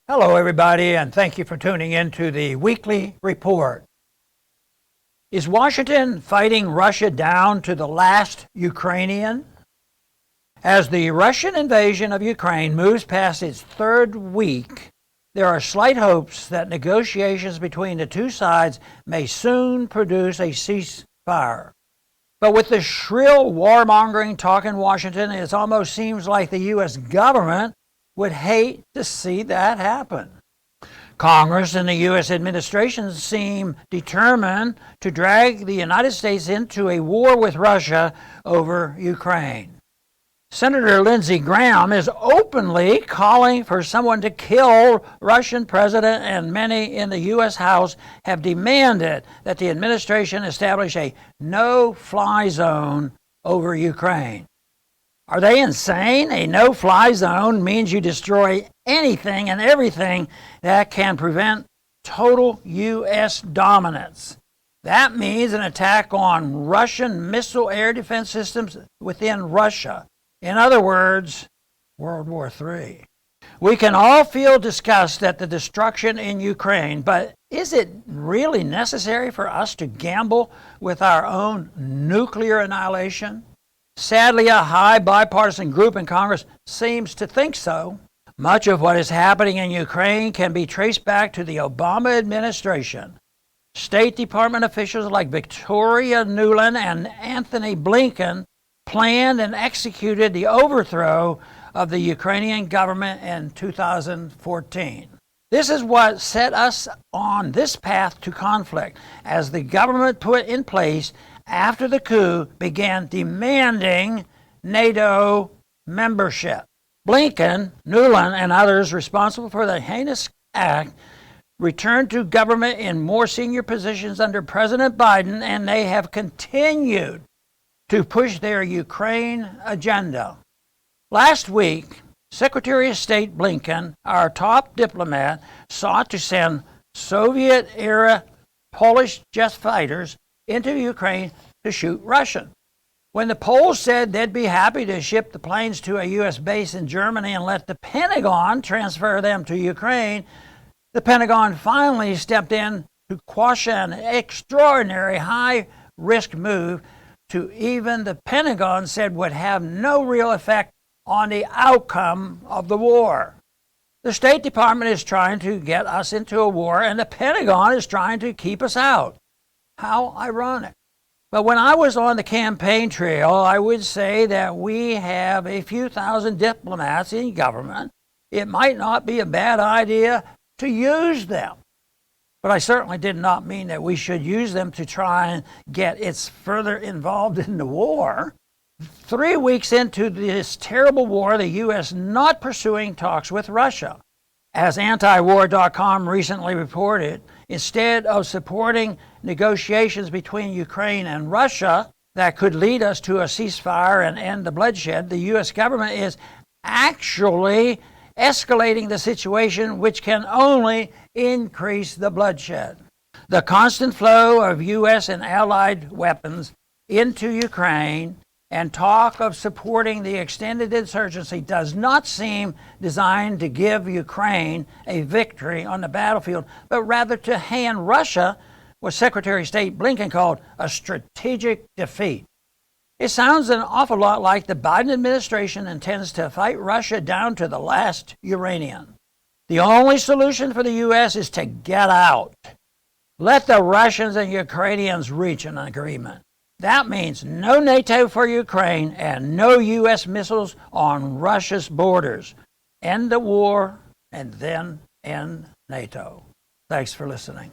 Hello, everybody, and thank you for tuning in to the weekly report. Is Washington fighting Russia down to the last Ukrainian? As the Russian invasion of Ukraine moves past its third week, there are slight hopes that negotiations between the two sides may soon produce a ceasefire. But with the shrill warmongering talk in Washington, it almost seems like the U.S. government would hate to see that happen. Congress and the U.S. administration seem determined to drag the United States into a war with Russia over Ukraine. Senator Lindsey Graham is openly calling for someone to kill Russian president, and many in the U.S. House have demanded that the administration establish a no-fly zone over Ukraine. Are they insane? A no-fly zone means you destroy anything and everything that can prevent total U.S. dominance. That means an attack on Russian missile air defense systems within Russia. In other words, World War III. We can all feel disgust at the destruction in Ukraine, but is it really necessary for us to gamble with our own nuclear annihilation? Sadly, a high bipartisan group in Congress seems to think so. Much of what is happening in Ukraine can be traced back to the Obama administration. State Department officials like Victoria Nuland and Anthony Blinken planned and executed the overthrow of the Ukrainian government in 2014. This is what set us on this path to conflict, as the government put in place after the coup began demanding NATO membership. Blinken, Nuland, and others responsible for the heinous act returned to government in more senior positions under President Biden, and they have continued to push their Ukraine agenda. Last week, Secretary of State Blinken, our top diplomat, sought to send Soviet-era Polish jet fighters into Ukraine to shoot Russian. When the Poles said they'd be happy to ship the planes to a U.S. base in Germany and let the Pentagon transfer them to Ukraine, the Pentagon finally stepped in to quash an extraordinary high-risk move to even the Pentagon said would have no real effect on the outcome of the war. The State Department is trying to get us into a war, and the Pentagon is trying to keep us out. How ironic. But when I was on the campaign trail, I would say that we have a few thousand diplomats in government. It might not be a bad idea to use them. But I certainly did not mean that we should use them to try and get us further involved in the war. 3 weeks into this terrible war, the U.S. not pursuing talks with Russia. As antiwar.com recently reported, instead of supporting negotiations between Ukraine and Russia that could lead us to a ceasefire and end the bloodshed, the U.S. government is actually escalating the situation, which can only increase the bloodshed. The constant flow of U.S. and allied weapons into Ukraine and talk of supporting the extended insurgency does not seem designed to give Ukraine a victory on the battlefield, but rather to hand Russia what Secretary of State Blinken called a strategic defeat. It sounds an awful lot like the Biden administration intends to fight Russia down to the last Ukrainian. The only solution for the U.S. is to get out. Let the Russians and Ukrainians reach an agreement. That means no NATO for Ukraine and no U.S. missiles on Russia's borders. End the war and then end NATO. Thanks for listening.